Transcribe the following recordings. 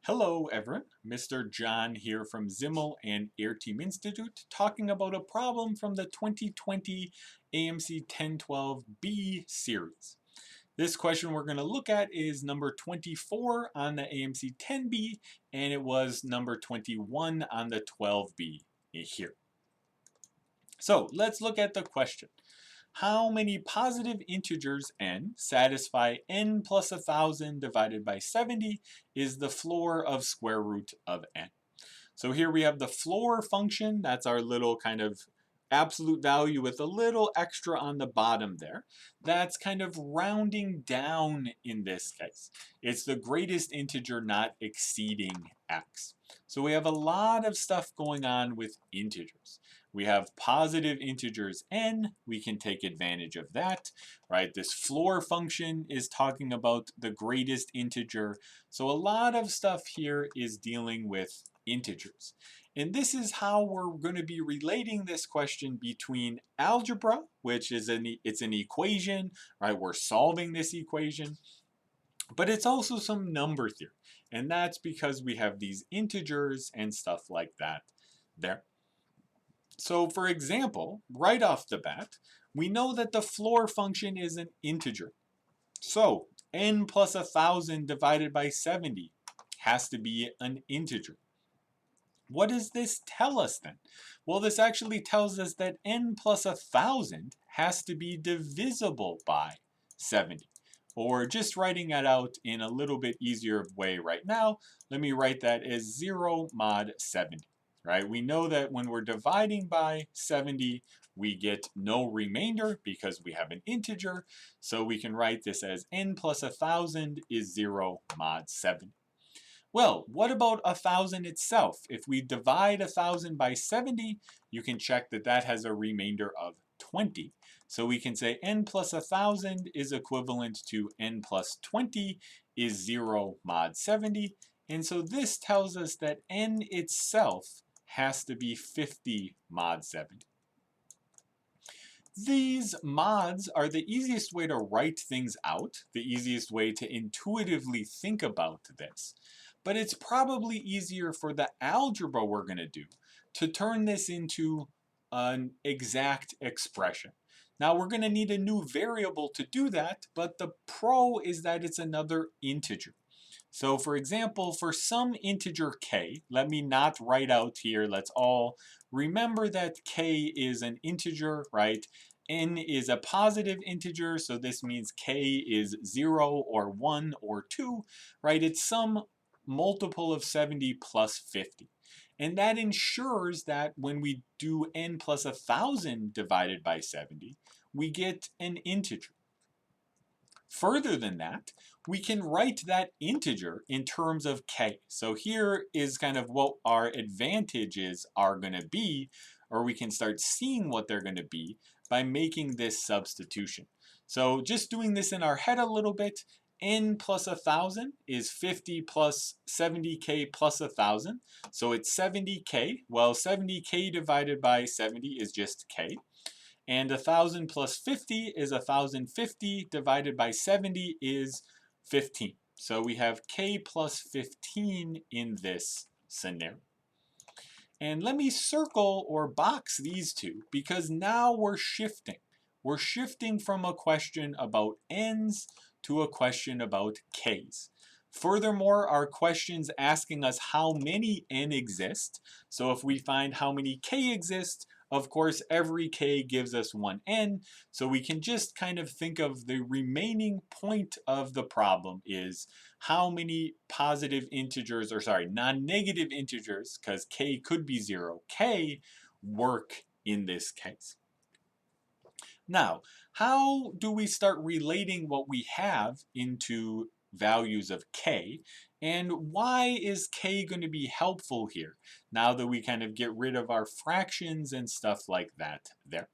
Hello everyone, Mr. John here from ZIML and Areteem Institute talking about a problem from the 2020 AMC 1012B series. This question we're going to look at is number 24 on the AMC 10B and it was number 21 on the 12B here. So let's look at the question. How many positive integers n satisfy n plus 1,000 divided by 70 is the floor of square root of n. So here we have the floor function, that's our little kind of absolute value with a little extra on the bottom there. That's kind of rounding down in this case. It's the greatest integer not exceeding x. So we have a lot of stuff going on with integers. We have positive integers n, we can take advantage of that, right? This floor function is talking about the greatest integer. So a lot of stuff here is dealing with integers. And this is how we're going to be relating this question between algebra, which is it's an equation, right? We're solving this equation. But it's also some number theory. And that's because we have these integers and stuff like that there. So for example, right off the bat, we know that the floor function is an integer. So n plus 1,000 divided by 70 has to be an integer. What does this tell us then? Well, this actually tells us that n plus 1,000 has to be divisible by 70. Or just writing that out in a little bit easier way right now, let me write that as 0 mod 70. Right? We know that when we're dividing by 70, we get no remainder because we have an integer. So we can write this as n plus 1,000 is 0 mod 70. Well, what about 1,000 itself? If we divide 1,000 by 70, you can check that that has a remainder of 20. So we can say n plus 1,000 is equivalent to n plus 20 is 0 mod 70. And so this tells us that n itself has to be 50 mod 70. These mods are the easiest way to write things out, the easiest way to intuitively think about this. But it's probably easier for the algebra we're going to do to turn this into an exact expression. Now we're going to need a new variable to do that, but the pro is that it's another integer. So for example, for some integer k, let me not write out here, let's all remember that k is an integer, right? N is a positive integer, so this means k is 0 or 1 or 2, right? It's some multiple of 70 plus 50. And that ensures that when we do n plus 1,000 divided by 70, we get an integer. Further than that, we can write that integer in terms of k. So here is kind of what our advantages are going to be, or we can start seeing what they're going to be by making this substitution. So just doing this in our head a little bit, n plus 1,000 is 50 plus 70k plus 1,000. So it's 70k. Well, 70k divided by 70 is just k. And 1,000 plus 50 is 1,050 divided by 70 is 15. So we have k plus 15 in this scenario. And let me circle or box these two because now we're shifting. We're shifting from a question about n's to a question about k's. Furthermore, our question's asking us how many n exist. So if we find how many k exist, of course, every k gives us one n, so we can just kind of think of the remaining point of the problem is how many positive integers, or sorry, non-negative integers, because k could be 0, k work in this case. Now, how do we start relating what we have into values of k, and why is k going to be helpful here now that we kind of get rid of our fractions and stuff like that there?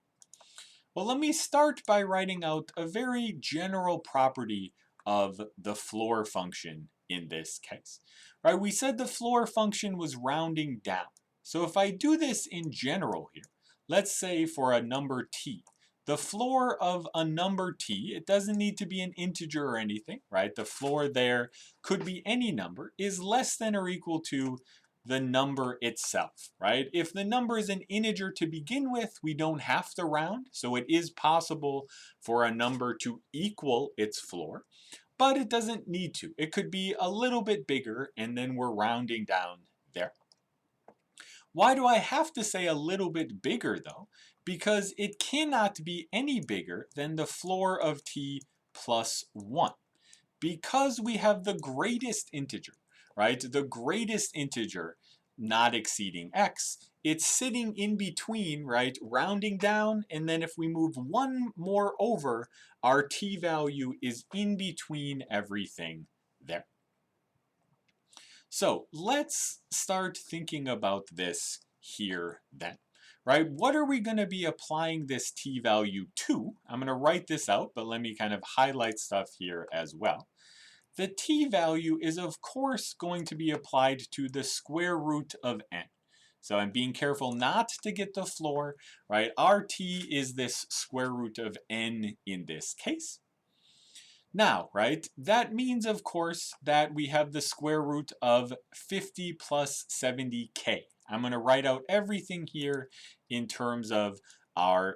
Well, let me start by writing out a very general property of the floor function in this case. Right, we said the floor function was rounding down. So if I do this in general here, let's say for a number t, the floor of a number t, it doesn't need to be an integer or anything, right? The floor there could be any number, is less than or equal to the number itself, right? If the number is an integer to begin with, we don't have to round, so it is possible for a number to equal its floor, but it doesn't need to. It could be a little bit bigger, and then we're rounding down there. Why do I have to say a little bit bigger though? Because it cannot be any bigger than the floor of t plus 1. Because we have the greatest integer, right? The greatest integer not exceeding x, it's sitting in between, right? Rounding down, and then if we move one more over, our t value is in between everything there. So let's start thinking about this here then, right? What are we going to be applying this t value to? I'm going to write this out, but let me kind of highlight stuff here as well. The t value is of course going to be applied to the square root of n. So I'm being careful not to get the floor, right? Our t is this square root of n in this case. Now, right, that means of course that we have the square root of 50 plus 70k. I'm going to write out everything here in terms of our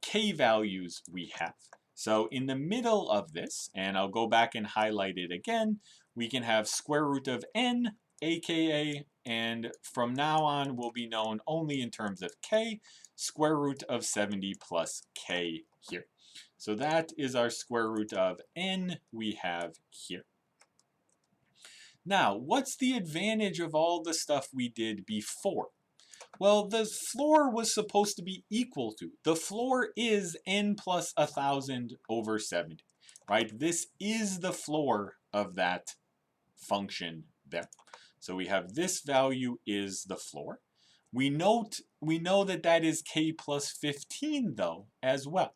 k values we have. So in the middle of this, and I'll go back and highlight it again, we can have square root of n, aka, and from now on will be known only in terms of k, square root of 70 plus k here. So that is our square root of n we have here. Now, what's the advantage of all the stuff we did before? Well, the floor was supposed to be equal to. The floor is n plus 1,000 over 70, right? This is the floor of that function there. So we have this value is the floor. We know that that is k plus 15 though as well.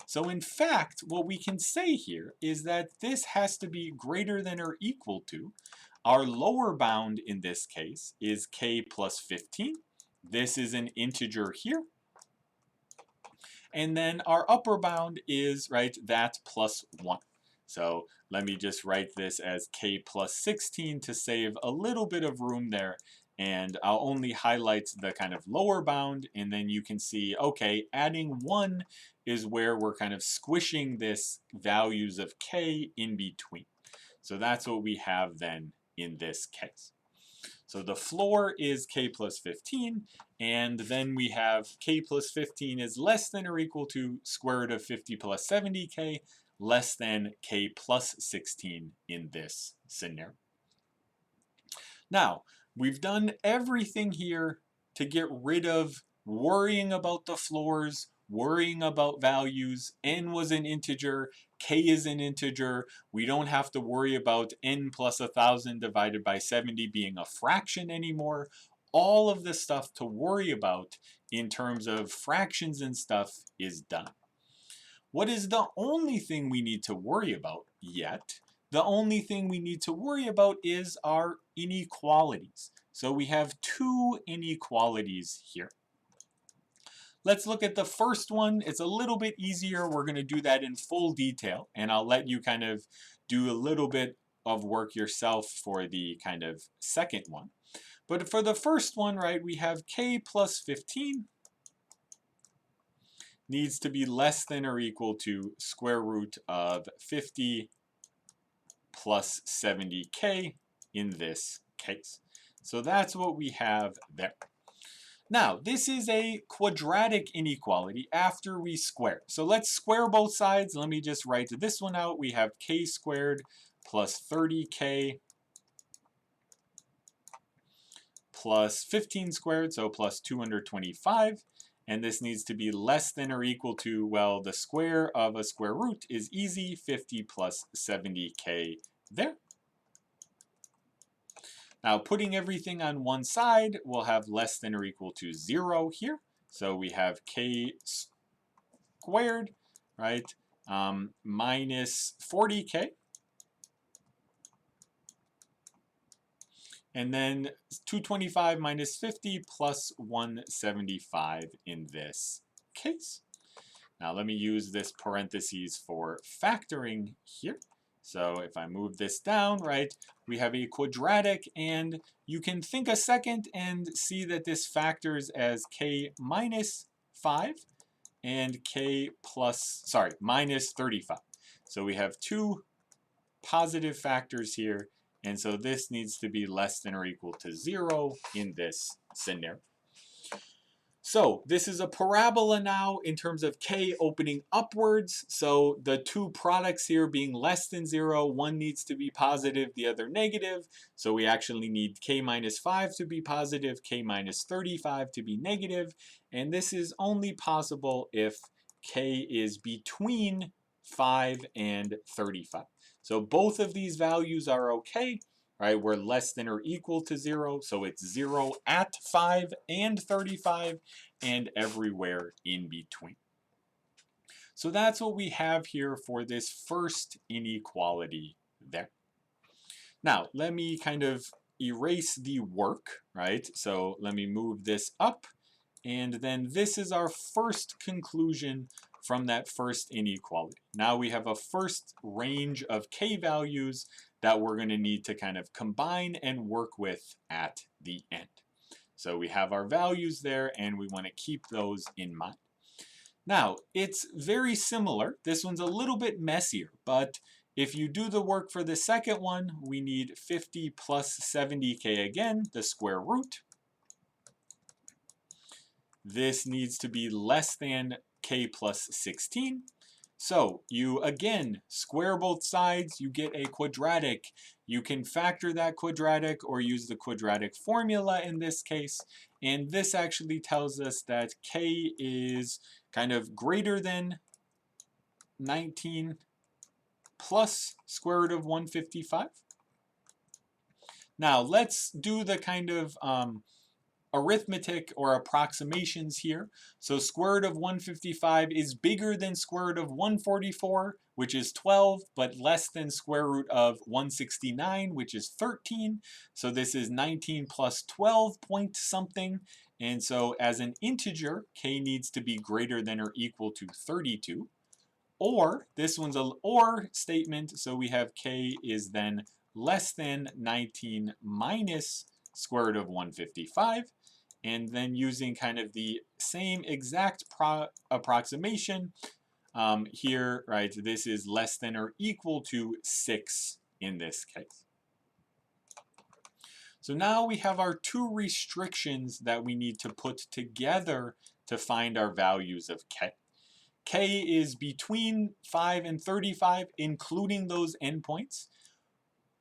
So in fact, what we can say here is that this has to be greater than or equal to. Our lower bound in this case is k plus 15. This is an integer here. And then our upper bound is, right, that plus 1. So let me just write this as k plus 16 to save a little bit of room there. And I'll only highlight the kind of lower bound, and then you can see, okay, adding 1 is where we're kind of squishing this values of k in between. So that's what we have then in this case. So the floor is k plus 15, and then we have k plus 15 is less than or equal to square root of 50 plus 70k, less than k plus 16 in this scenario. Now, we've done everything here to get rid of worrying about the floors, worrying about values. N was an integer, k is an integer. We don't have to worry about n plus 1,000 divided by 70 being a fraction anymore. All of the stuff to worry about in terms of fractions and stuff is done. What is the only thing we need to worry about yet? The only thing we need to worry about is our inequalities. So we have two inequalities here. Let's look at the first one. It's a little bit easier. We're going to do that in full detail, and I'll let you kind of do a little bit of work yourself for the kind of second one. But for the first one, right, we have k plus 15 needs to be less than or equal to square root of 50 plus 70k in this case. So that's what we have there. Now, this is a quadratic inequality after we square. So let's square both sides. Let me just write this one out. We have k squared plus 30k plus 15 squared, so plus 225. And this needs to be less than or equal to, well, the square of a square root is easy, 50 plus 70k there. Now, putting everything on one side, we'll have less than or equal to 0 here. So we have k squared, right, minus 40k. And then 225 minus 50 plus 175 in this case. Now let me use this parentheses for factoring here. So if I move this down, right, we have a quadratic, and you can think a second and see that this factors as k minus 5 and k plus, sorry, minus 35. So we have two positive factors here, and so this needs to be less than or equal to 0 in this scenario. So this is a parabola now in terms of k opening upwards. So the two products here being less than 0, one needs to be positive, the other negative. So we actually need k minus 5 to be positive, k minus 35 to be negative. And this is only possible if k is between 5 and 35. So both of these values are okay. Right, we're less than or equal to 0, so it's 0 at 5 and 35, and everywhere in between. So that's what we have here for this first inequality there. Now, let me kind of erase the work, right? So let me move this up, and then this is our first conclusion from that first inequality. Now we have a first range of k values that we're going to need to kind of combine and work with at the end. So we have our values there, and we want to keep those in mind. Now, it's very similar. This one's a little bit messier, but if you do the work for the second one, we need 50 plus 70k again, the square root. This needs to be less than k plus 16. So you, again, square both sides, you get a quadratic. You can factor that quadratic or use the quadratic formula in this case. And this actually tells us that k is kind of greater than 19 plus square root of 155. Now let's do the kind of arithmetic or approximations here. So square root of 155 is bigger than square root of 144, which is 12, but less than square root of 169, which is 13. So this is 19 plus 12 point something. And so as an integer, k needs to be greater than or equal to 32. Or, this one's an or statement, so we have k is then less than 19 minus square root of 155. And then using kind of the same exact approximation here, right, this is less than or equal to 6 in this case. So now we have our two restrictions that we need to put together to find our values of k. K is between 5 and 35, including those endpoints,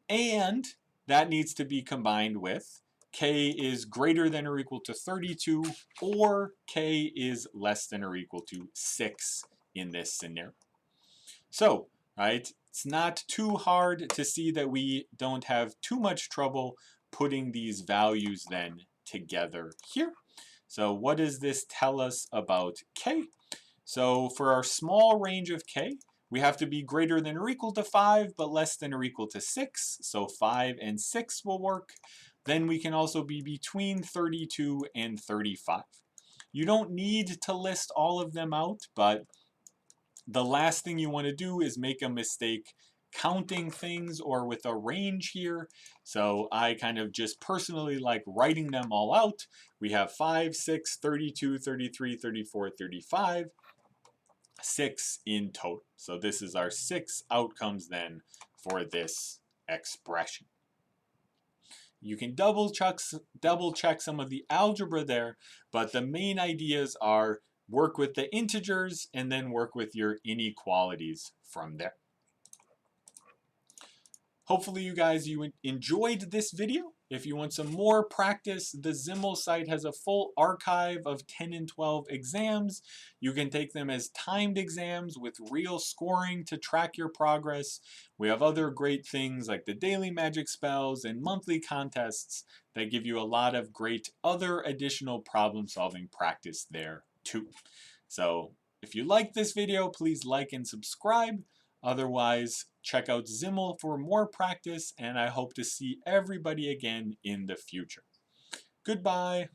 and that needs to be combined with k is greater than or equal to 32, or k is less than or equal to 6 in this scenario. So, right, it's not too hard to see that we don't have too much trouble putting these values then together here. So what does this tell us about k? So for our small range of k, we have to be greater than or equal to 5, but less than or equal to 6. So 5 and 6 will work. Then we can also be between 32 and 35. You don't need to list all of them out, but the last thing you want to do is make a mistake counting things or with a range here. So I kind of just personally like writing them all out. We have 5, 6, 32, 33, 34, 35. 6 in total. So this is our 6 outcomes then for this expression. You can double check some of the algebra there, but the main ideas are work with the integers and then work with your inequalities from there. Hopefully you guys enjoyed this video. If you want some more practice, the ZIML site has a full archive of 10 and 12 exams. You can take them as timed exams with real scoring to track your progress. We have other great things like the daily magic spells and monthly contests that give you a lot of great other additional problem solving practice there too. So if you like this video, please like and subscribe. Otherwise, check out ZIML for more practice, and I hope to see everybody again in the future. Goodbye.